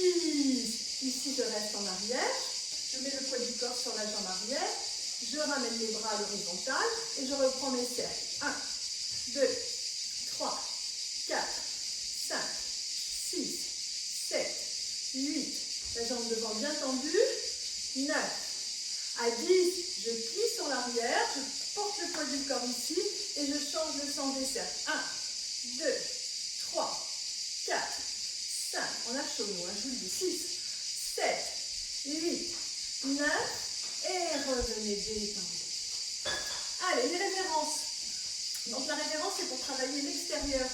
6. Ici, je reste en arrière. Je mets le poids du corps sur la jambe arrière. Je ramène les bras à l'horizontale et je reprends mes cercles. 1, 2, 3, 4, 5, 6, 7, 8. La jambe devant bien tendue. 9. À 10, je plie sur l'arrière. Je porte le poids du corps ici et je change le sens des cercles. 1, 2, 3, 4, 5. On a chaud, nous, je vous le dis. 6, 7, 8, 9. Et revenez détendre. Allez, les révérences. Donc la révérence, c'est pour travailler l'extérieur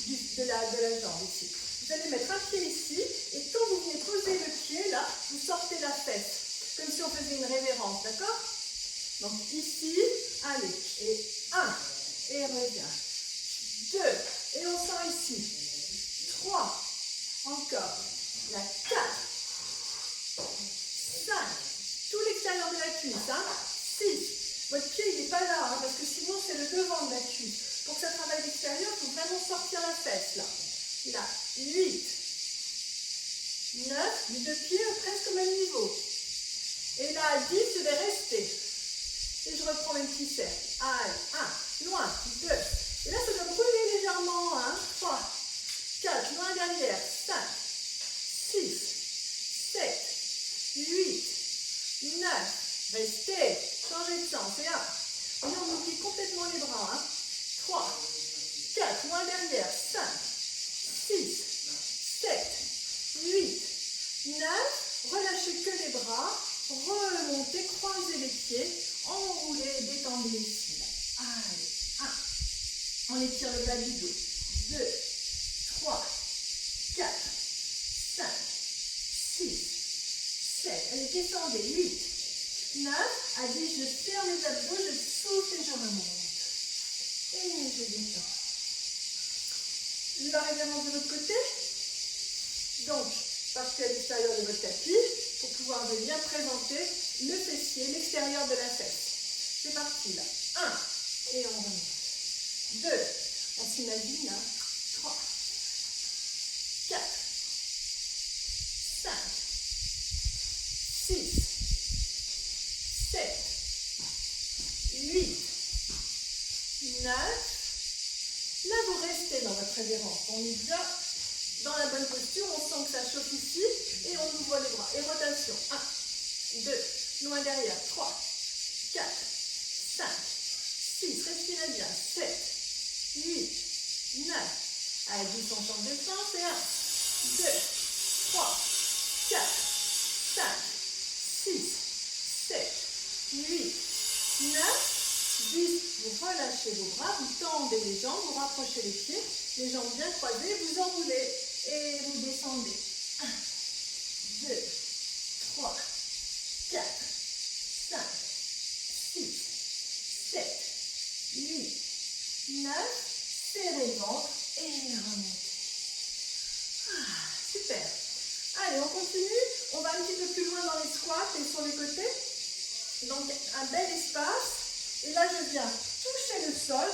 de la jambe ici. Vous allez mettre un pied ici, et quand vous venez poser le pied, là, vous sortez la fesse, comme si on faisait une révérence, d'accord? Donc ici, allez, et 1, et reviens. 2, et on sort ici. 3, encore. La 4, 5, tout l'extérieur de la cuisse, hein? 6, votre pied il n'est pas là, hein, parce que sinon c'est le devant de la cuisse. Pour que ça travaille l'extérieur, il faut vraiment sortir la fesse, là. Là, 8, 9, les deux pieds presque au même niveau. Et là, à 10, je vais rester. Et je reprends mes petits cercles. Allez, 1, loin, 2. Et là, ça doit brûler légèrement. 3, 4, loin derrière. 5, 6, 7, 8, 9. Restez. Changez de sens. Et 1. Et là, on oublie complètement les bras. 3, 4, loin derrière. 5, 6, 7, 8, 9. Relâchez que les bras. Remontez, croisez les pieds. Enroulez, détendez ici. Allez, 1. On étire le bas du dos. 2, 3, 4, 5, 6, 7. Allez, descendez. 8, 9. À 10, je ferme les abdos, je souffle et je remonte. Et je descends. La révérence de l'autre côté. Donc, partez à l'extérieur de votre tapis pour pouvoir bien présenter le fessier, l'extérieur de la fesse. C'est parti là. 1. Et on remonte. 2. On s'imagine. 3. 4. 5. 6. 7. 8. 9. Là, vous restez dans votre révérence. On est bien dans la bonne posture. On sent que ça chauffe ici. Et on ouvre les bras. Et rotation. 1, 2, loin derrière. 3, 4, 5, 6. Respirez bien. 7, 8, 9. Allez, 10, on change de sens. Et 1, 2, 3, 4, 5, 6, 7, 8, 9. 10, vous relâchez vos bras, vous tendez les jambes, vous rapprochez les pieds, les jambes bien croisées, vous enroulez et vous descendez. 1, 2, 3, 4, 5, 6, 7, 8, 9. Serrez le ventre et remontez. Super. Allez, on continue. On va un petit peu plus loin dans les squats et sur les côtés. Donc, un bel espace. Et là, je viens toucher le sol.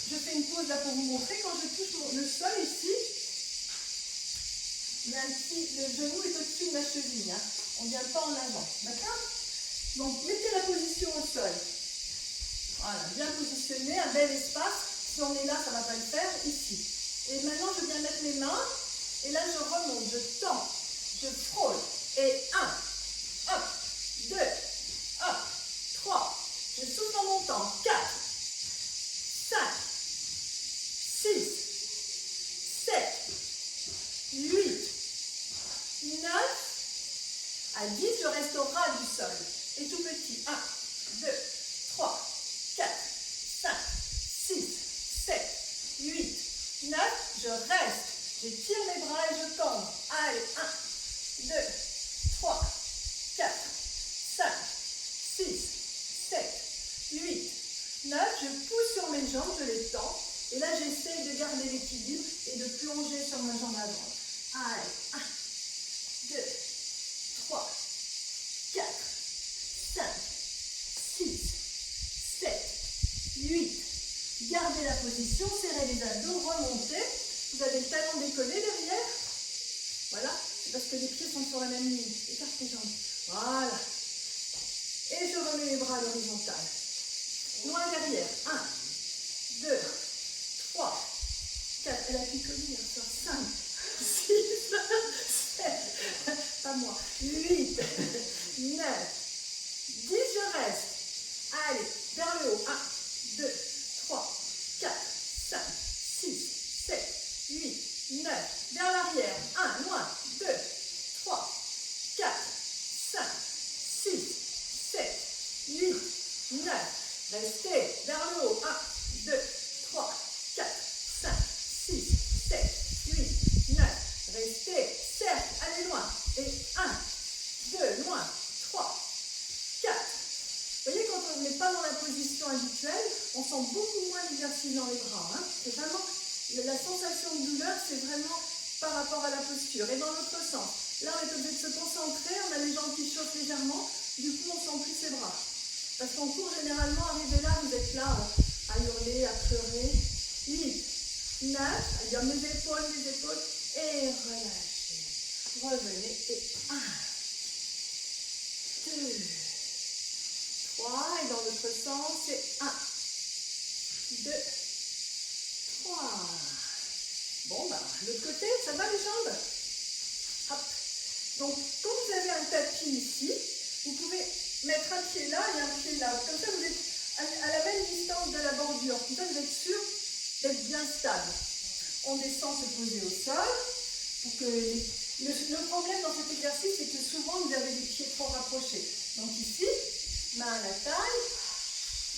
Je fais une pause là pour vous montrer. Quand je touche le sol ici, il y a le genou est au-dessus de ma cheville. On ne vient pas en avant. D'accord? Donc, mettez la position au sol. Voilà, bien positionné, un bel espace. Si on est là, ça ne va pas le faire. Ici. Et maintenant, je viens mettre mes mains. Et là, je remonte, je tends, je frôle. Et 1, 1, 2, 1, 3. Je souffle en montant. 4, 5, 6, 7, 8, 9. À 10, je reste au ras du sol. Et tout petit. 1, 2, 3, 4, 5, 6, 7, 8, 9. Je reste. J'étire mes bras et je tends. Allez, 1, 2, 3, 4, 5, 6, 7, 8, 9. Je pousse sur mes jambes, je les tends. Et là, j'essaie de garder l'équilibre et de plonger sur ma jambe avant. Allez, 1, 2, 3, 4, 5, 6, 7, 8. Gardez la position, serrez les abdos, remontez. Vous avez le talon décollé derrière. Voilà. parce que les pieds sont sur la même ligne. Écarte tes jambes. Voilà. Et je remets les bras à l'horizontale. Loin derrière. 1, 2, 3, 4. Elle a pu tenir sur 5, 6, 7. Pas moi. 8, 9, 10. Je reste. Allez, vers le haut. 1, 2, 3, 4, 5, 6, 7, 8, 9. Vers l'arrière. 1, loin. 2, 3, 4, 5, 6, 7, 8, 9. Restez vers le haut. 1, 2, 3, 4, 5, 6, 7, 8, 9. Restez. Cercle. Allez loin. Et 1, 2, loin. 3, 4. Vous voyez, quand on n'est pas dans la position habituelle, on sent beaucoup moins l'exercice dans les bras. Hein. C'est vraiment, la sensation de douleur, c'est vraiment par rapport à la posture. Et dans l'autre sens, là, on est obligé de se concentrer, on a les jambes qui chauffent légèrement, du coup, on sent plus ses bras. Parce qu'en cours, généralement, arrivé là, vous êtes là à hurler, à pleurer. 8, 9, à dire mes épaules, et relâchez. Revenez, et 1, 2, 3, et dans l'autre sens, c'est 1, 2, 3. Bon, bah, l'autre côté, ça va les jambes? Hop. Donc, quand vous avez un tapis ici, vous pouvez mettre un pied là et un pied là. Comme ça, vous êtes à la même distance de la bordure. Comme ça, vous êtes sûr d'être bien stable. On descend se poser au sol. Pour que le problème dans cet exercice, c'est que souvent, vous avez les pieds trop rapprochés. Donc ici, main à la taille,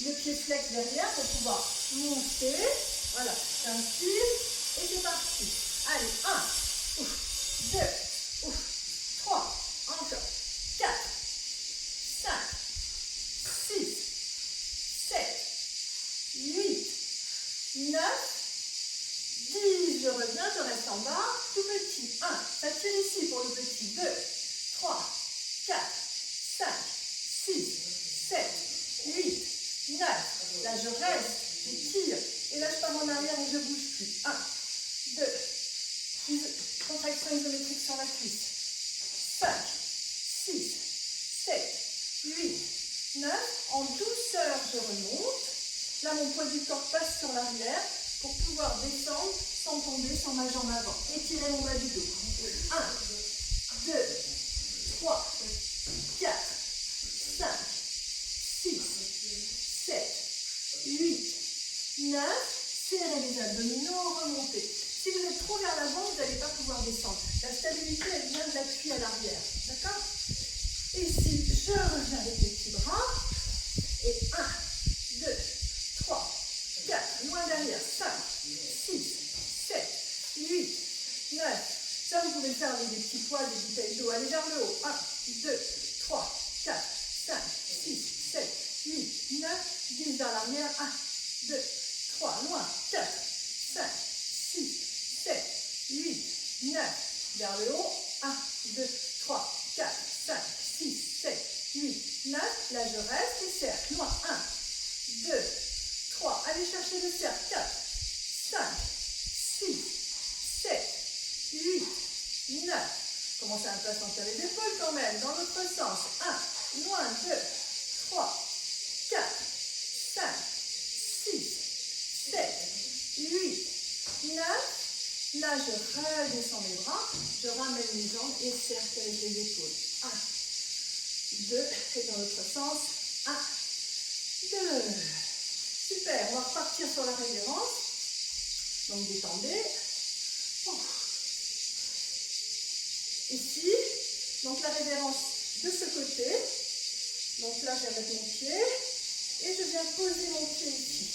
le pied flex derrière pour pouvoir monter. Voilà, j'inspire et c'est parti. Allez, 1, 2, 3, encore, 4, 5, 6, 7, 8, 9, 10. Je reviens, je reste en bas. Tout petit. 1, ça tire ici pour le petit. 2, 3, 4, 5, 6, 7, 8, 9. Là, je reste, je tire. Et là, je pars en arrière et je ne bouge plus. 1, 2, contraction isométrique sur la cuisse. 5, 6, 7, 8, 9. En douceur, je remonte. Là, mon poids du corps passe sur l'arrière pour pouvoir descendre sans tomber sur ma jambe avant. Étirez mon bas du dos. 1, 2, 3, 4, 5, 6, 7, 8, 9. Serrez les abdominaux, remontez. Si vous êtes trop vers l'avant, vous n'allez pas pouvoir descendre. La stabilité, elle vient de l'appui à l'arrière. D'accord? Ici, je reviens avec les petits bras. Et 1, 2, 3, 4, loin derrière, 5, 6, 7, 8, 9. Ça, vous pouvez le faire avec des petits poids, des bouteilles d'eau. Allez vers le haut. 1, 2, 3, 4, 5, 6, 7, 8, 9, 10 vers l'arrière. 1, 2, 3, loin, 4, 5, 6, 7, 8, 9. Vers le haut. 1, 2, 3, 4, 5, 6, 7, 8, 9. Là, je reste et cercle. Loin. 1, 2, 3. Allez chercher le cercle. 4, 5, 6, 7, 8, 9. Commencez un peu à sentir les épaules quand même. Dans l'autre sens. 1, loin. 2, 3, 4, 5, 6, 7, 8, 9. Là, je redescends mes bras. Je ramène les jambes et cercle avec les épaules. 1, 2. Et dans l'autre sens. 1, 2. Super. On va repartir sur la révérence. Donc, détendez. Ici. Donc, la révérence de ce côté. Donc là, je vais mettre mon pied. Et je viens poser mon pied ici.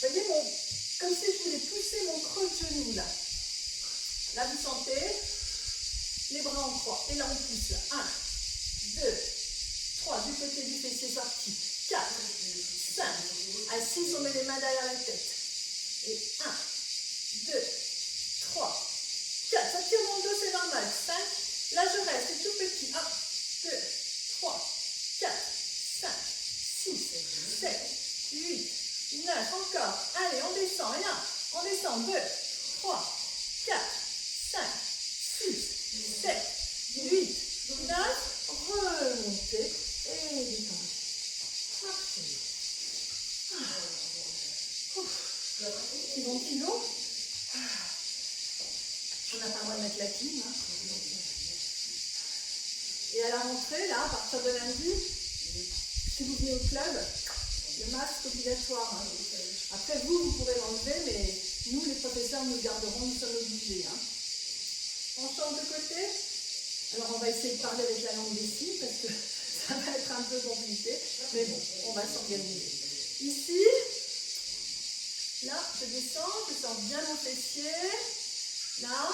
Vous voyez, comme si je voulais pousser mon creux de genou là. Là, vous sentez les bras en croix. Et là, on pousse là. 1, 2, 3. Du côté du fessier sorti. 4, 5. Assis, on met les mains derrière la tête. Et 1, 2, 3, 4. Ça tire mon dos, c'est normal. 5. Là, je reste. C'est tout petit. 1, 2, 3, 4, 5, 6, 7, 8, 9. Encore. Allez, on descend. Et 1. On descend. 2, 3, 4, 5, 6, 7, 8, 9, remontez et détendez. Parfait. C'est bon, kilo. On n'a pas le droit de mettre la clim. Hein. Et à la rentrée, là, à partir de lundi, si vous venez au club, le masque obligatoire. Hein. Après, vous pourrez l'enlever, mais nous, les professeurs, nous garderons, nous sommes obligés. Hein. On change de côté. Alors, on va essayer de parler avec la langue des signes, parce que ça va être un peu compliqué. Mais bon, on va s'organiser. Ici, là, je sens bien mon fessier. Là,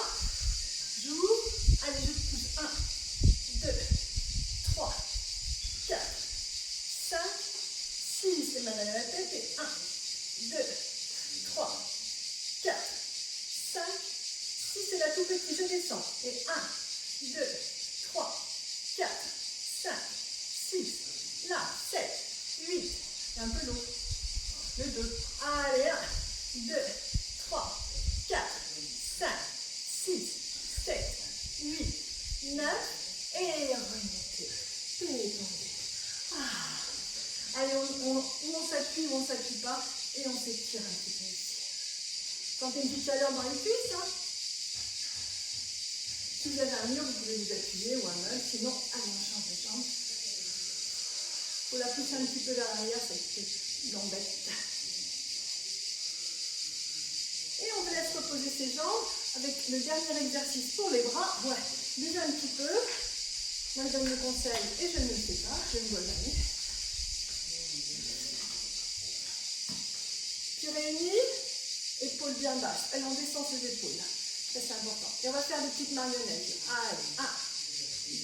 j'ouvre. Allez, je pousse. 1, 2, 3, 4, 5, 6. Les mains à la tête. Et 1, 2, 3, 4, 5, 6. C'est la tout petite. Je descends. Et 1, 2, 3, 4, 5, 6. Là, 7, 8. C'est un peu lourd. Le 2. Allez, 1, 2, 3, 4, 5, 6, 7, 8, 9. Et remontez. Détendez. Allez, on s'appuie ou on ne s'appuie pas. Et on s'étire un petit peu ici. Sentez une petite chaleur dans les cuisses. Hein. Si vous avez un mur, vous pouvez vous appuyer ou un meuble. Sinon, allez, on change de jambe. Il faut la pousser un petit peu vers l'arrière, ça l'embête. Et on vous laisse reposer ses jambes avec le dernier exercice pour les bras. Ouais, déjà un petit peu. Moi, je donne le conseil et je ne le fais pas. Je ne vois jamais. Puis réunis, épaules bien basses. Allez, on descend ses épaules. Ça, c'est important. Et on va faire des petites marionnettes. Allez, 1,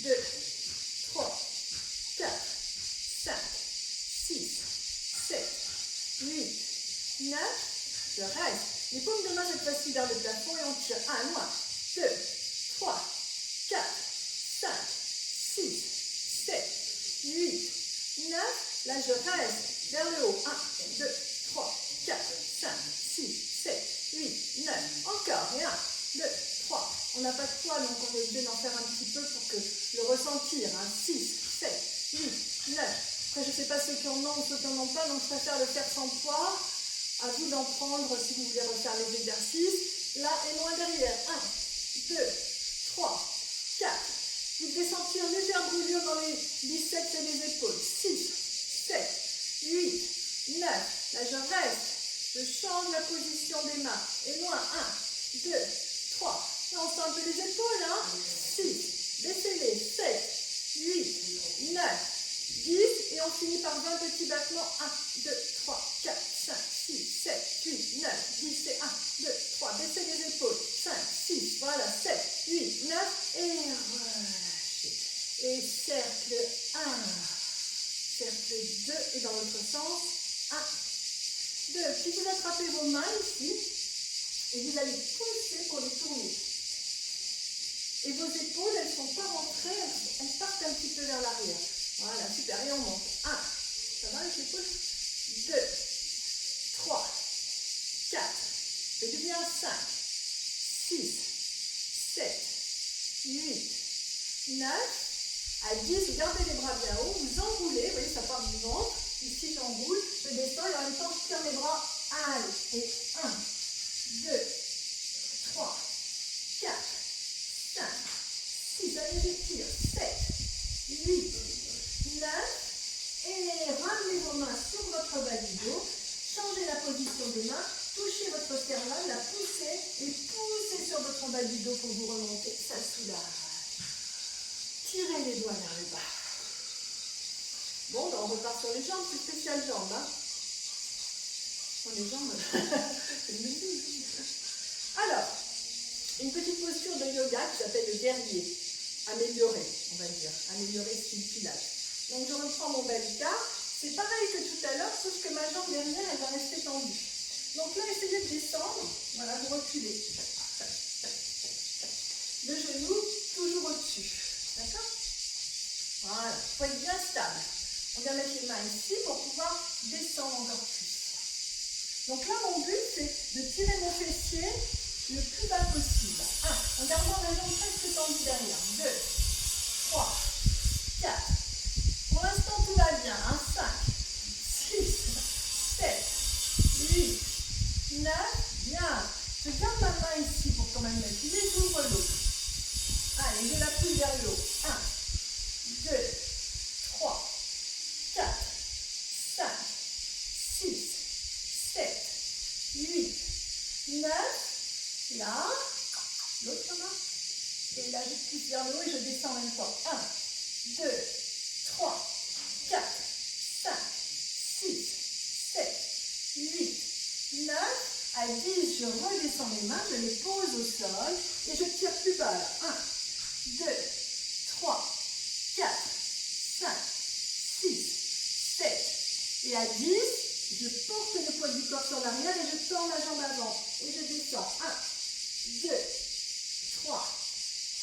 2, 3, 4, 5, 6, 7, 8, 9. Je reste. Les paumes de main cette fois-ci vers le plafond et on tire. 1, 2, 3, 4, 5, 6, 7, 8, 9. Là, je reste vers le haut. 1, 2, 3, 4, 5, 6, 7, 8, 9. Encore. Et 1, 2, 3. On n'a pas de poids, donc on est obligé d'en faire un petit peu pour que le ressentir. 6, 7, 8, 9. Après, je ne sais pas ceux qui en ont ou ceux qui n'en ont pas, donc je préfère le faire sans poids. À vous d'en prendre si vous voulez refaire les exercices. Là et loin derrière. 1, 2, 3, 4. Vous devez sentir une légère brûlure dans les biceps et les épaules. 6, 7, 8, 9. Là, je reste. Je change la position des mains. Et loin. 1, 2, 3. Là, on sent un peu les épaules. 6. Baissez-les. 7, 8, 9, 10. Et on finit par 20 petits battements. 1, 2, 3, 4, 5, 6, 7, 8, 9, 10. Et 1, 2, 3. Baissez les épaules. 5, 6. Voilà. 7, 8, 9. Et relâchez. Et cercle 1. Cercle 2. Et dans l'autre sens. 1, 2. Puis vous attrapez vos mains ici. Et vous allez pousser pour les tourner. Et vos épaules, elles ne sont pas rentrées, elles partent un petit peu vers l'arrière. Voilà, super. Et on monte. 1. Ça va avec l'épaule? 2, 3, 4. Faites du bien. 5, 6, 7, 8, 9. À 10, vous gardez les bras bien haut. Vous enroulez. Vous voyez, ça part du ventre. Ici, j'enroule. Je descends et en même temps, je tire mes bras. Allez. Et 1, 2, 3, 4, 5, 6. Allez, j'étire. 7, 8, 9. Et ramenez vos mains sur votre bas du dos. Changez la position des mains. Touchez votre sternum, la poussez et poussez sur votre bas du dos pour vous remonter. Ça soulage. Tirez les doigts vers le bas. Bon, ben on repart sur les jambes. C'est spécial jambes. Hein. Oh, les jambes. Alors, une petite posture de yoga qui s'appelle le guerrier. Amélioré, on va dire. Amélioré style pilates. Donc, je reprends mon balika. C'est pareil que tout à l'heure, sauf que ma jambe derrière, elle va rester tendue. Donc là, essayez de descendre. Voilà, vous reculez. Le genou, toujours au-dessus. D'accord? Voilà, il faut être bien stable. On vient mettre les mains ici pour pouvoir descendre encore plus. Donc là, mon but, c'est de tirer mon fessier le plus bas possible. En gardant la jambe presque tendue derrière. là, je pousse vers le haut et je descends en même temps. 1, 2, 3, 4, 5, 6, 7, 8, 9. À 10, je redescends mes mains, je les pose au sol et je tire plus bas. 1, 2, 3, 4, 5, 6, 7. Et à 10, je porte le poids du corps sur l'arrière et je tends la jambe avant. Et je descends. 1, 2, 3,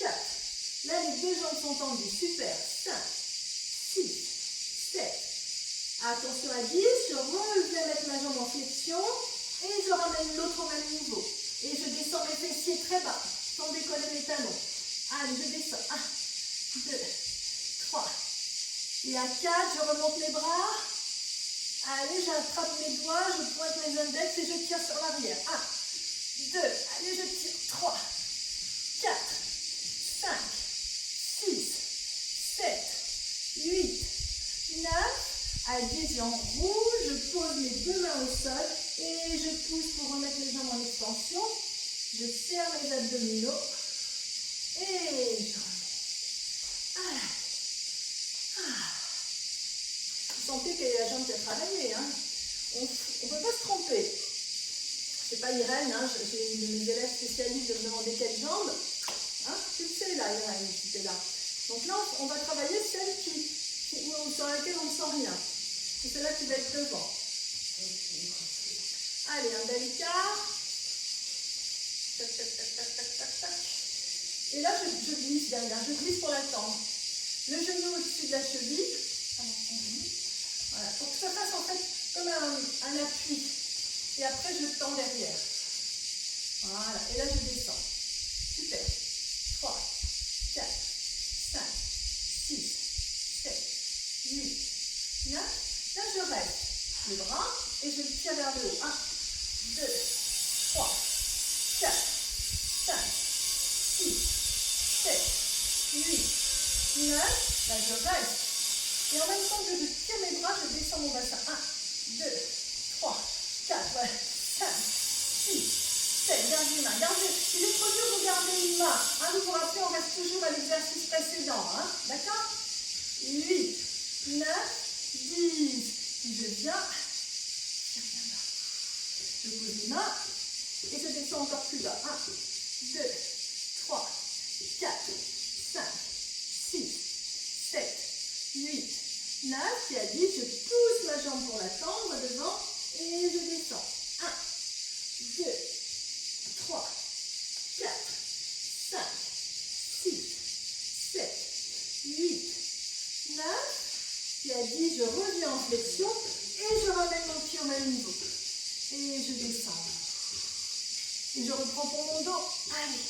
4. Là, les deux jambes sont tendues. Super. 5, 6, 7. Attention à 10, je reviens mettre ma jambe en flexion et je ramène l'autre au même niveau. Et je descends mes fessiers très bas, sans décoller mes talons. Allez, je descends. 1, 2, 3. Et à 4, je remonte mes bras. Allez, j'attrape mes doigts, je pointe mes index et je tire sur l'arrière. 1, 2, allez, je tire. 3, 4, 5, 6, 7, 8, 9. À 10, j'enroule, je pose mes deux mains au sol et je pousse pour remettre les jambes en extension. Je serre mes abdominaux et je remonte. Vous sentez que la jambe est travaillée. Hein? On ne peut pas se tromper. C'est pas Irène, hein? J'ai une de mes élèves spécialistes de me demander quelle jambe. Hein? Tu le sais là, Irène, si tu es là. Donc là, on va travailler celle sur laquelle on ne sent rien. C'est celle-là qui va être devant. Allez, un bel écart. Tac, tac, tac, tac, tac, tac, tac. Et là, je glisse derrière, je glisse pour l'attendre. Le genou au-dessus de la cheville. Voilà, pour que ça fasse en fait comme un appui. Et après, je tends derrière. Voilà, et là, je descends. Super. 3, 4, 5, 6, 7, 8, 9. Là, je reste. Les bras et je tire vers le haut. 1, 2, 3, 4, 5, 6, 7, 8, 9. Là, je reste. Et en même temps que je tire mes bras, je descends mon bassin. 1, 2, 3, 4, 5, 6, 7. Gardez une main. Gardez. Si c'est trop dur, vous gardez une main. Vous vous rappelez, on reste toujours à l'exercice précédent. D'accord? 8, 9, 10. Puis je viens. Je pose les mains. Et je descends encore plus bas. 1, 2, 3, 4, 5, 6, 7, 8, 9. Et à 10, je pousse ma jambe pour la tendre devant. Et je descends. 1, 2, 3, 4, 5, 6, 7, 8, 9. Et à 10, je reviens en flexion. Et je ramène mon pied au même niveau. Et je descends. Et je reprends pour mon dos. Allez,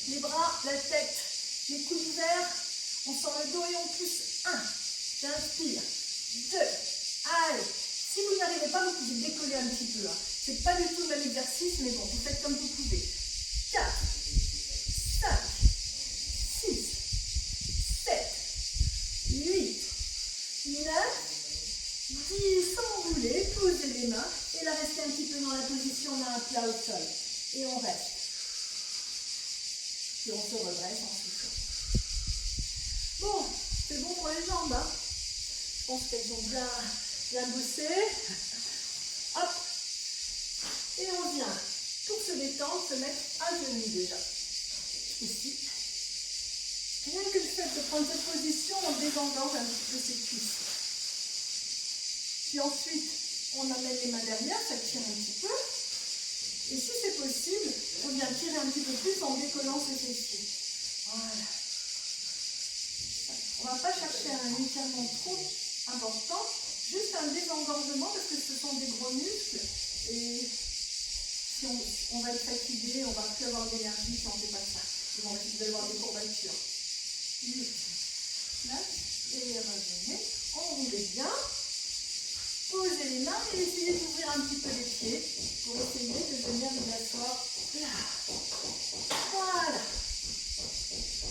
les bras, la tête, les coudes ouverts. On sent le dos et on pousse. 1. J'inspire. 2. Allez. Si vous n'y arrivez pas, vous pouvez décoller un petit peu. C'est pas du tout le même exercice, mais bon, vous faites comme vous pouvez. 4, 5, 6, 7, 8, 9, 10. Sans rouler, posez les mains. Et là, restez un petit peu dans la position d'un plat au sol. Et on reste. Et on se redresse en soufflant. Bon, c'est bon pour les jambes. Je pense qu'elles ont bien bossé. Hop. Et on vient, pour se détendre, se mettre à genoux déjà. Ici. Rien que le fait de prendre cette position, on désengorge un petit peu ses cuisses. Puis ensuite, on amène les mains derrière, ça tire un petit peu. Et si c'est possible, on vient tirer un petit peu plus en décollant ses fessiers. Voilà. On ne va pas chercher un étirement trop important, juste un désengorgement parce que ce sont des gros muscles. Et si on va être fatigué, on ne va plus avoir d'énergie si on ne fait pas ça. Vous allez avoir des courbatures. 8, 9, et revenez. Enroulez bien. Posez les mains et essayez d'ouvrir un petit peu les pieds pour essayer de venir vous asseoir là. Voilà.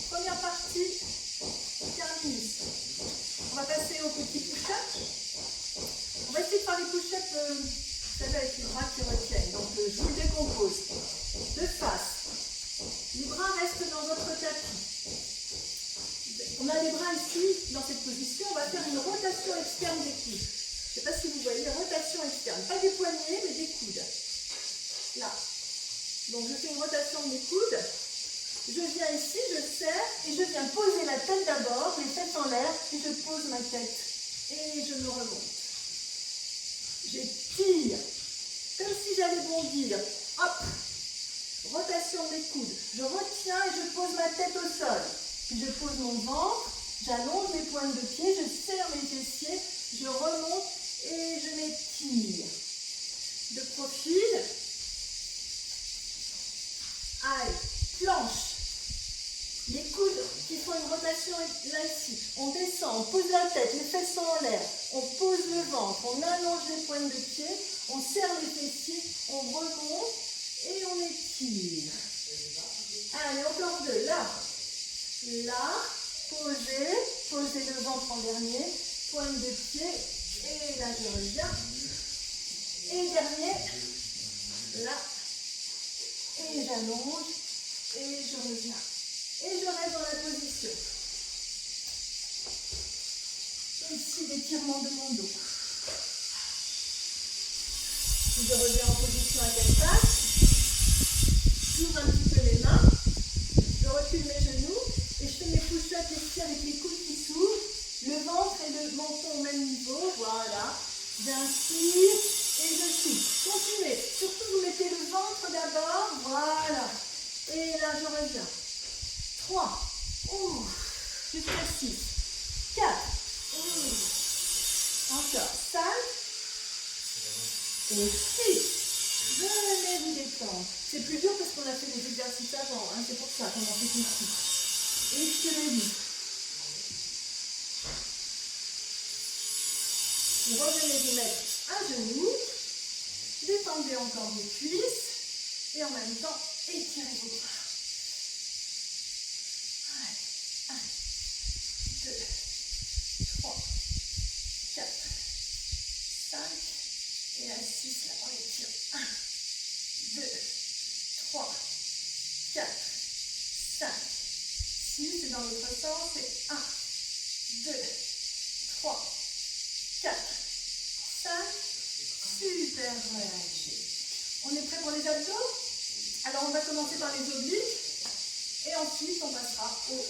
Première partie terminée. On va passer au petit push-up. On va essayer de faire les push-ups, vous savez, avec les bras qui retiennent. Donc, je vous le décompose. De face. Les bras restent dans votre tapis. On a les bras ici, dans cette position, on va faire une rotation externe des coudes. Je ne sais pas si vous voyez, rotation externe. Pas des poignets, mais des coudes. Là. Donc je fais une rotation de mes coudes. Je viens ici, je serre et je viens poser la tête d'abord, les fesses en l'air, puis je pose ma tête et je me remonte. J'étire, comme si j'allais bondir. Hop, rotation des coudes. Je retiens et je pose ma tête au sol. Puis je pose mon ventre, j'allonge mes pointes de pied, je serre mes fessiers, je remonte et je m'étire. De profil. Allez, planche. Les coudes qui font une rotation là ici. On descend, on pose la tête, les fesses sont en l'air. On pose le ventre, on allonge les pointes de pied, on serre les fessiers, on remonte et on étire. Allez, encore deux. Là, là, posez le ventre en dernier, pointe de pied, et là je reviens. Et dernier, là, et j'allonge, et je reviens. Et je reste dans la position. Ici, l'étirement de mon dos. Je reviens en position à quatre pattes. J'ouvre un petit peu les mains. Je recule mes genoux. Et je fais mes push-ups ici avec les coudes qui s'ouvrent. Le ventre et le menton au même niveau. Voilà. J'inspire et je souffle. Continuez. Surtout, vous mettez le ventre d'abord. Voilà. Et là, je reviens. 3, jusqu'à 6, 4, encore 5 et 6. Venez vous détendre. C'est plus dur parce qu'on a fait des exercices avant, hein, c'est pour ça qu'on en fait ici. Étirez-vous. Vous revenez vous mettre à genoux, détendez encore vos cuisses et en même temps étirez vos bras. 2, 3, 4, 5, et à 6, là, on étire. 1, 2, 3, 4, 5, 6, et dans l'autre sens, c'est 1, 2, 3, 4, 5, super relâché. On est prêt pour les abdos? Alors, on va commencer par les obliques, et ensuite, on passera au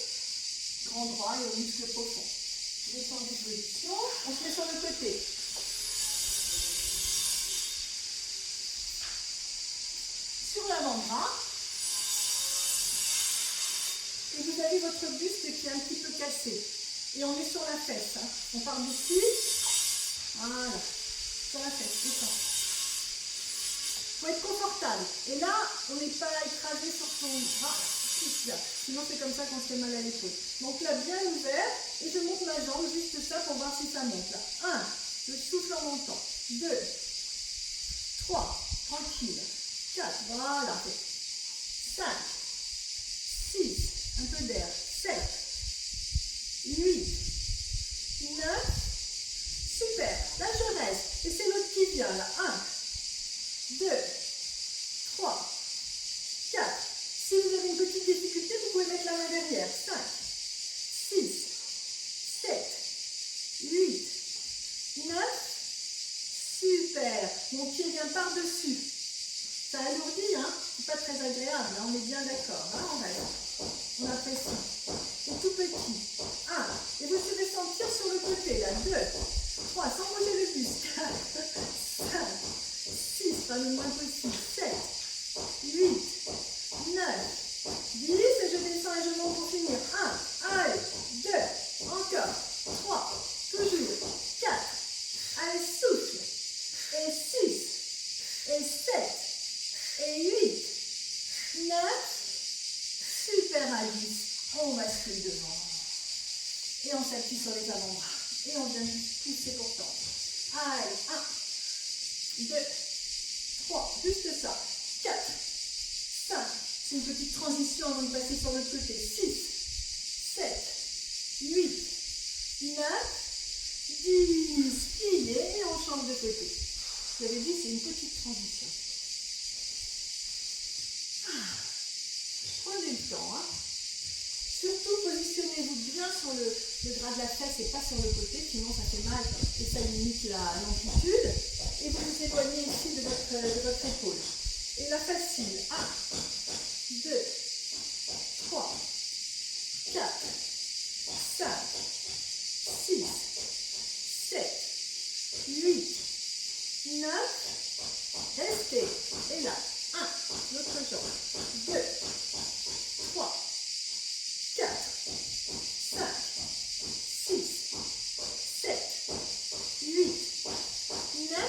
grand droit et aux muscles profonds. Descendez de position, on se met sur le côté. Sur l'avant-bras. Et vous avez votre buste qui est un petit peu cassé. Et on est sur la fesse. Hein. On part d'ici. Voilà. Sur la fesse, descend. Il faut être confortable. Et là, on n'est pas écrasé sur son bras. Sinon c'est comme ça qu'on se fait mal à l'épaule. Donc là bien ouvert et je monte ma jambe juste ça pour voir si ça monte là. 1, je souffle en montant. 2, 3, tranquille. 4, voilà. 5, 6, un peu d'air. 7, 8, 9, super. Là je reste. Et c'est l'autre qui vient là. 1, 2, 3, 4. Si vous avez une petite difficulté, vous pouvez mettre la main derrière. 5, 6, 7, 8, 9. Super. Mon pied vient par-dessus. Ça alourdit, hein? C'est pas très agréable, hein? On est bien d'accord. Hein? On reste. On apprécie. C'est tout petit. 1. Et vous devez sentir sur le côté, là. 2, 3, sans bouger le buste. 4, 5, 6, pas le moins possible. 7, 8, 9, 10, et je descends et je monte pour finir. 1, allez, 2, encore, 3, toujours, 4, allez, souffle, et 6, et 7, et 8, 9, super à 10, on bascule devant, et on s'appuie sur les avant-bras, et on vient juste pousser pour tendre. Allez, 1, 2, 3, juste ça, 4, 5, c'est une petite transition avant de passer sur l'autre côté. 6, 7, 8, 9, 10. Pliez et on change de côté. Je vous avais dit, c'est une petite transition. Prenez le temps. Hein. Surtout, positionnez Positionnez-vous bien sur le gras de la fesse et pas sur le côté, sinon ça fait mal et ça limite l'amplitude. Et vous vous éloignez ici de votre épaule. Et la facile. 1, 2, 3, 4, 5, 6, 7, 8, 9. Restez. Et là. 1, l'autre jambe. 2, 3, 4, 5, 6, 7, 8, 9,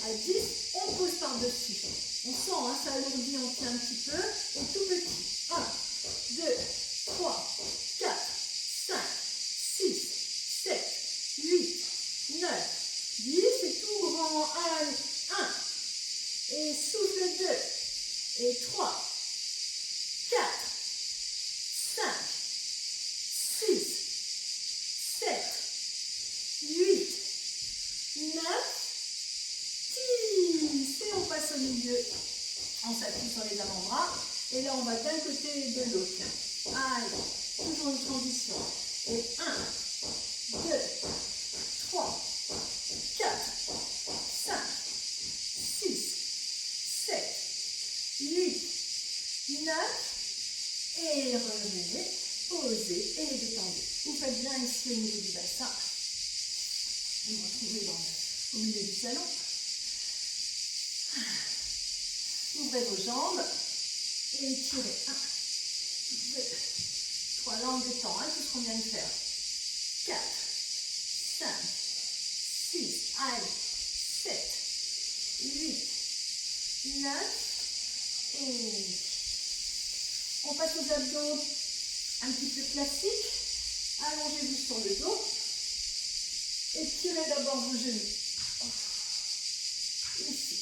à 10, on pose par-dessus. On sent, hein, ça alourdit, on tient un petit peu, et tout petit. 1, 2, 3, 4, 5, 6, 7, 8, 9, 10, et tout grand. Allez, 1, et souffle 2, et 3, 4, 5, 6, 7, 8, 9, 10. Et on passe au milieu. On s'appuie sur les avant-bras. Et là, on va d'un côté et de l'autre. Allez, toujours une transition. Et 1, 2, 3, 4, 5, 6, 7, 8, 9. Et revenez, posez et détendez. Vous faites bien ici au niveau du bassin. Vous vous retrouvez au milieu du salon. Ouvrez vos jambes et étirez. 1, 2, 3. Là, on détend, hein, tout ce qu'on vient de faire. 4, 5, 6, allez, 7, 8, 9. Et on passe aux abdos un petit peu classiques. Allongez-vous sur le dos. Étirez d'abord vos genoux. Ici.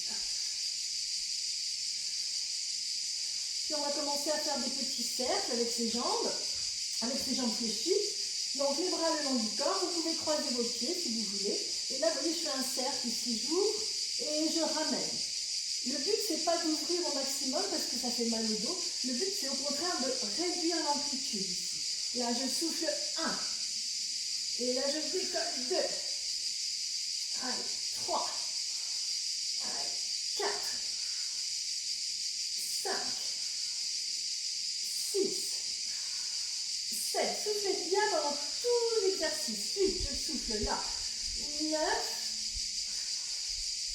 Puis on va commencer à faire des petits cercles avec ses jambes fléchies. Donc les bras le long du corps. Vous pouvez croiser vos pieds si vous voulez. Et là, vous voyez, je fais un cercle ici, j'ouvre et je ramène. Le but, c'est pas d'ouvrir au maximum parce que ça fait mal au dos. Le but, c'est au contraire de réduire l'amplitude ici. Là, je souffle 1. Et là, je décolle 2. Allez, 3. Allez, 4. 5. 6. 7. Soufflez bien pendant tout l'exercice. 8. Je souffle là. 9.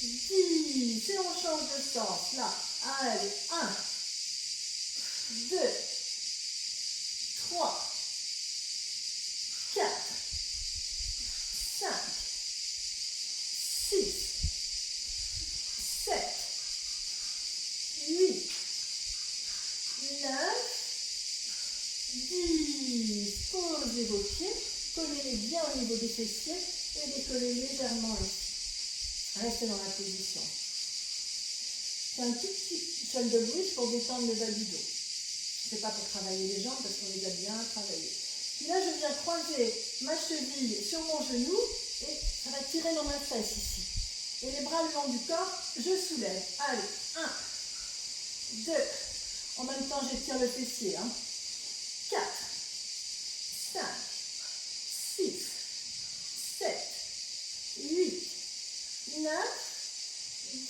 10. Et on change de sens. Là. Allez. 1. 2. 3. 4. 5. 6. 7. 8. 9. 10. Posez vos pieds. Collez-les bien au niveau des fessiers et décollez légèrement ici. Restez dans la position. C'est un tout petit shoulder bridge pour détendre le bas du dos. Ce n'est pas pour travailler les jambes parce qu'on les a bien travaillées. Puis là, je viens croiser ma cheville sur mon genou et ça va tirer dans ma fesse ici. Et les bras le long du corps, je soulève. Allez, 1, 2. En même temps, j'étire le fessier. 4, 5, 6, 7, 8, 9,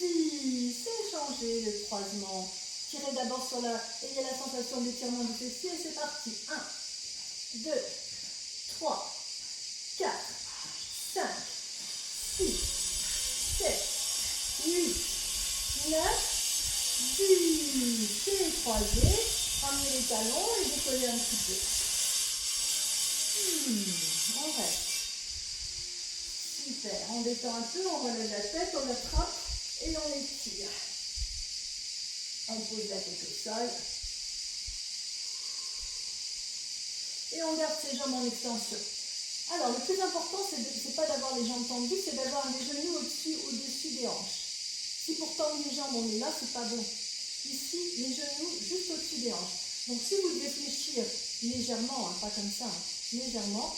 10. Et changez le croisement. Tirez d'abord sur ayez la sensation d'étirement du fessier et c'est parti. 1, 2, 3, 4, 5, 6, 7, 8, 9, 10. Et croisez. Ramenez les talons et décollez un petit peu. On reste. Super. On détend un peu, on relève la tête, on attrape et on étire. On pose la tête au sol. Et on garde ses jambes en extension. Alors, le plus important, c'est pas d'avoir les jambes tendues, c'est d'avoir les genoux au-dessus des hanches. Si pour tendre les jambes, on est là, c'est pas bon. Ici, les genoux juste au-dessus des hanches. Donc, si vous devez fléchir légèrement, pas comme ça, légèrement,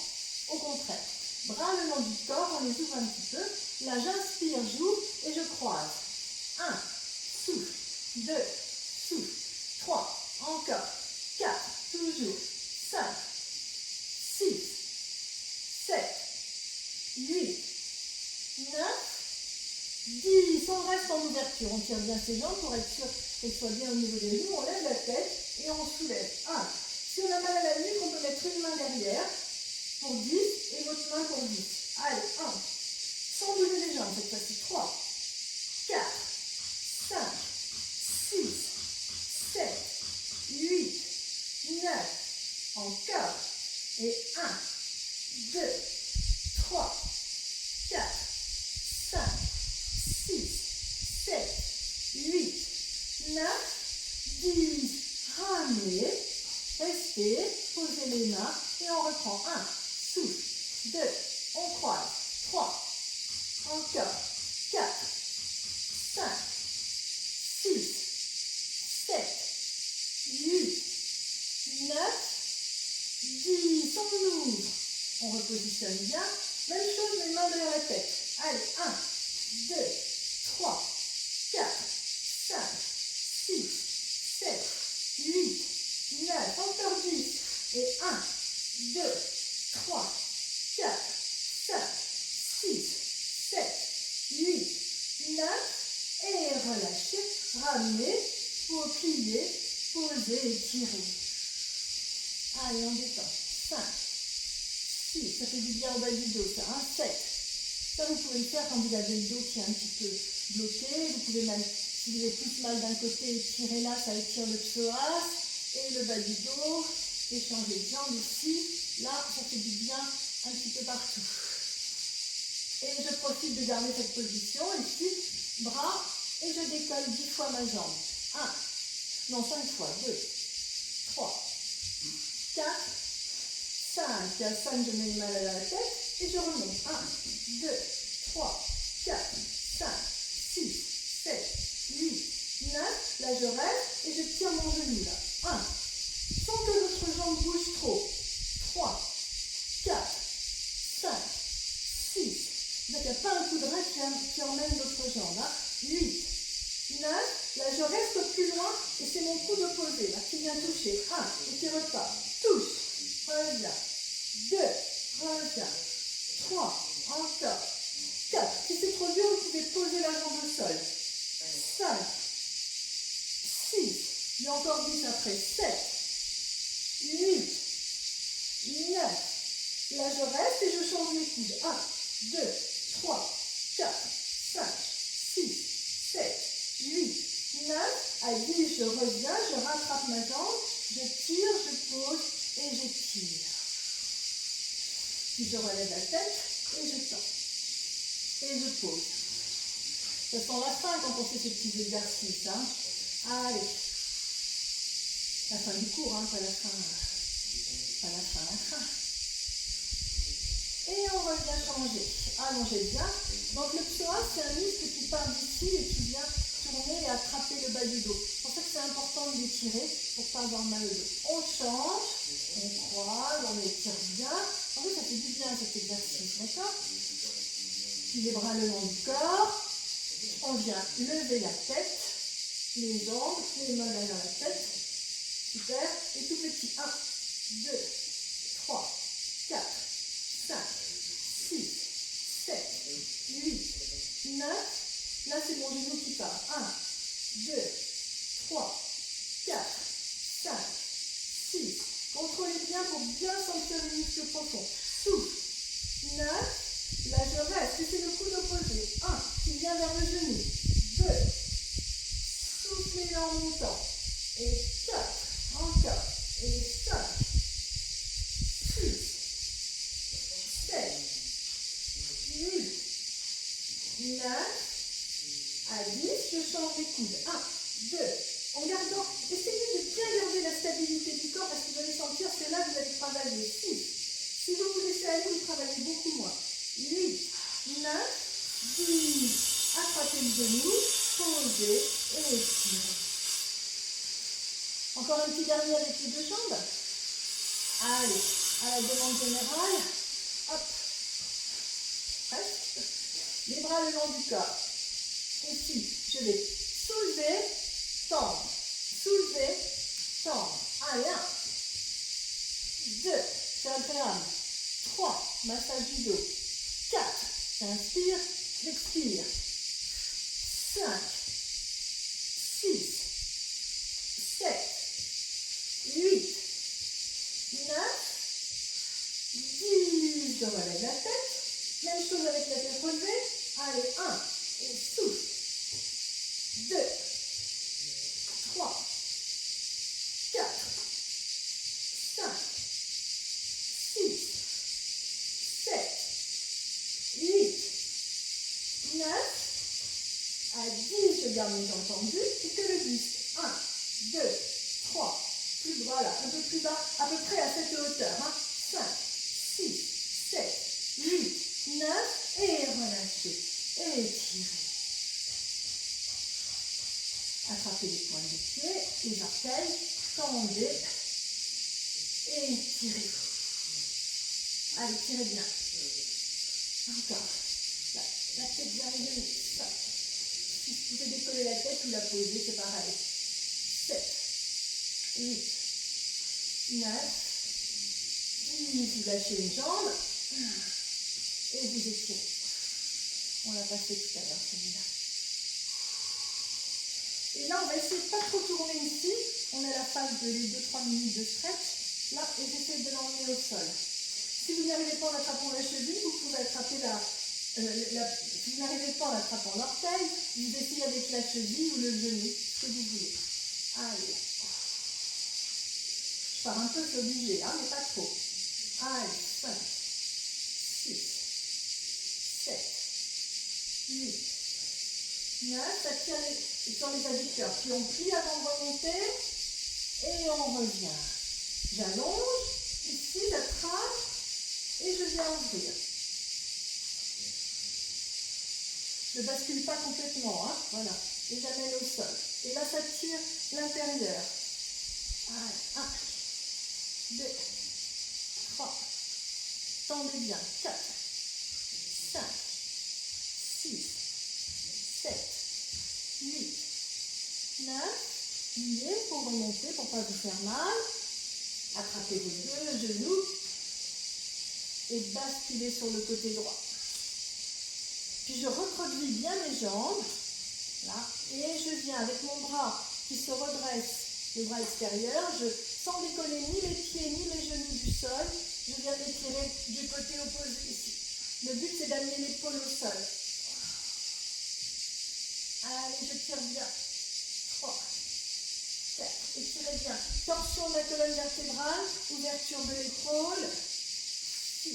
au contraire. Bras le long du corps, on les ouvre un petit peu. Là, j'inspire, j'ouvre et je croise. 1, souffle. 2, souffle. 3, encore. 4, toujours. 5, 6, 7, 8, 9, 10. On reste en ouverture. On tire bien ses jambes pour être sûr qu'elles soient bien au niveau des genoux. On lève la tête et on soulève. 1. Si on a mal à la nuque, on peut mettre une main derrière pour 10 et l'autre main pour 10. Allez, 1. Sans bouger les jambes cette fois-ci. 3, 4, 5, 6, 7, 8, 9. Encore. Et 1, 2, 3, 4, 5, 6, 7, 8, 9, 10. Ramenez. Restez. Posez les mains. Et on reprend. 1. Souffle. 2. On croise. 3. Encore. 4. 5. 6. 7. 8. 9. 10. On ouvre. On repositionne bien. Même chose, les mains derrière la tête. Allez. 1, 2, 3, 4, 5, 6, 7, 8, 9. Encore 10. Et 1, 2, 3, 4, 5, 6, 7, 8, 9. Et relâchez. Ramenez. Pour plier. Posez. Étirez. Allez, on détend. 5, 6. Ça fait du bien au bas du dos. Ça. 7. Ça, vous pouvez le faire quand vous avez le dos qui est un petit peu bloqué. Vous pouvez même, si vous avez plus mal d'un côté, étirer là, ça étire le psoas et le bas du dos. Et changer de jambe ici. Là, ça fait du bien un petit peu partout. Et je profite de garder cette position ici. Bras. Et je décolle 10 fois ma jambe. 1. Non, 5 fois. 2. 3. 4. 5. Et à 5, je mets les mains à la tête. Et je remonte. 1, 2, 3, 4, 5, 6, 7, 8, 9. Là, je reste et je tire mon genou. Là. 1. Sans que votre jambe bouge trop. 3, 4, 5, 6. Donc, il n'y a pas un coup de rein qui emmène l'autre jambe. 8, 9. Là, je reste plus loin et c'est mon coup d'opposé. Là, qui vient toucher. 1. Et qui repart. Touche. Reviens. 2. Reviens. 3, encore, 4. Si c'est trop dur, vous pouvez poser la jambe au sol. 5, 6, il y a encore 10 après. 7, 8, 9. Là, je reste et je change mes coudes. 1, 2, 3, 4, 5, 6, 7, 8, 9. À 10, je reviens, je rattrape ma jambe, je tire, je pose et j'étire. Puis je relève la tête et je tends. Et je pose. Ça sent la fin quand on fait ces petits exercices. Allez. La fin du cours, pas la fin. Pas la fin, la fin. Et on revient changer. Allongez bien. Donc le psoas, c'est un muscle qui part d'ici et qui vient tourner et attraper le bas du dos. C'est pour ça que c'est important de l'étirer pour ne pas avoir mal au dos. On change, on croise, on étire bien. En fait, ça fait du bien cet exercice, d'accord? Puis les bras le long du corps. On vient lever la tête, les jambes, les mains derrière la tête. Super. Et tout petit. 1, 2, 3, 4, 5, 6, 7, 8, 9. Là, c'est mon genou qui part. 1, 2, 3, 4, 5, 6. Contrôlez bien pour bien sentir les muscles profonds. Souffle. 9. Là, je reste. Et c'est le coup d'opposé. 1 qui vient vers le genou. 2. Soufflez en montant. Et 4. Encore. Et 5. 6. 7. 8. 9. À 10, je change les coudes. 1, 2. En gardant, essayez de bien garder la stabilité du corps parce que vous allez sentir, c'est là que vous allez travailler. 6. Si vous vous laissez aller, vous travaillez beaucoup moins. 8, 9, 10. Attrapez le genou, posez et étirez. Encore un petit dernier avec les deux jambes. Allez, à la demande générale. Hop. Presque. Les bras le long du corps. Ici, je vais soulever, tendre. Soulever, tendre. Allez, 1, 2, c'est agréable. 3, massage du dos. 4, j'inspire, j'expire. 5, 6, 7, 8, 9, 10. Je relève la tête. Même chose avec la tête relevée. Allez, 1, et souffle. 2, 3, 4, 5, 6, 7, 8, 9, à 10, je garde mes jambes tendues, et que le buste. 1, 2, 3, plus, voilà, un peu plus bas, à peu près à cette hauteur. 5, 6, 7, 8, 9, et relâchez. Étirez. Attrapez les pointes des pieds, les orteils, tendez, étirez. Allez, tirez bien. Encore. La tête vers les genoux. Si vous pouvez décoller la tête ou la poser, c'est pareil. 7, 8, 9, 10. Vous lâchez les jambes et vous étirez. On l'a passé tout à l'heure, celui-là. Et là, on va essayer de ne pas trop tourner ici. On est à la phase de les 2-3 minutes de stretch. Là, et j'essaie de l'emmener au sol. Si vous n'y arrivez pas en attrapant la cheville, vous pouvez attraper si vous n'arrivez pas en attrapant l'orteil, vous essayez avec la cheville ou le genou, ce que vous voulez. Allez. Je pars un peu, c'est obligé, hein, mais pas trop. Allez, 5, 6, 7, 8, 9, ça tire sur les adducteurs. Puis on plie avant de remonter et on revient. J'allonge, ici j'attrape et je viens ouvrir. Je ne bascule pas complètement, hein, voilà. Et j'amène au sol. Et là ça tire l'intérieur. Allez, 1, 2, 3, tendez bien, 4, 5, 6, 7, 8, 9, pliez pour remonter, pour ne pas vous faire mal. Attrapez vos deux genoux et basculez sur le côté droit. Puis je reproduis bien mes jambes, là, et je viens avec mon bras qui se redresse, le bras extérieur, sans décoller ni les pieds ni les genoux du sol, je viens m'étirer du côté opposé ici. Le but c'est d'amener l'épaule au sol. Allez, je tire bien. 3, 4, étirez bien. Torsion de la colonne vertébrale, ouverture de l'épaule. 6,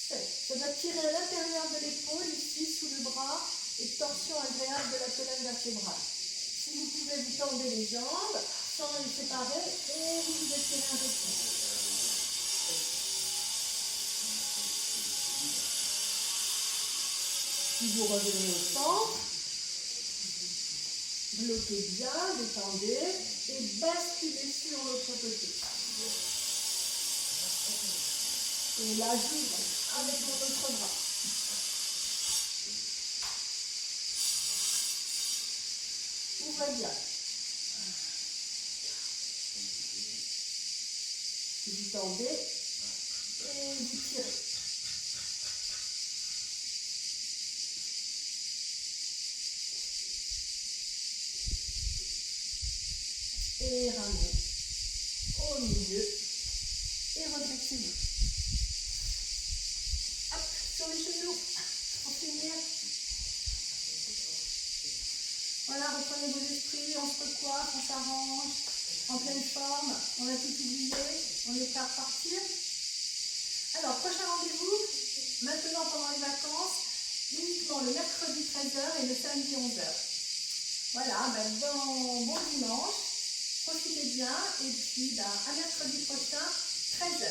7. Je vais tirer à l'intérieur de l'épaule, ici, sous le bras, et torsion agréable de la colonne vertébrale. Si vous pouvez, vous tendez les jambes, sans les séparer, et vous étirez un peu plus. Puis vous revenez au centre. Bloquez bien, détendez et basculez sur l'autre côté. Et là, j'ouvre avec mon autre bras. Ouvrez bien. Vous tendez et vous tirez. Et ramenez au milieu et redressez-vous. Hop, sur les genoux, pour finir. Voilà, reprenez vos esprits, on se recoiffe, on s'arrange, en pleine forme, on a tout oublié, on est prêt à repartir. Alors, prochain rendez-vous, maintenant pendant les vacances, uniquement le mercredi 13h et le samedi 11h. Voilà, bon dimanche. Profitez bien et puis à mercredi prochain, 13h.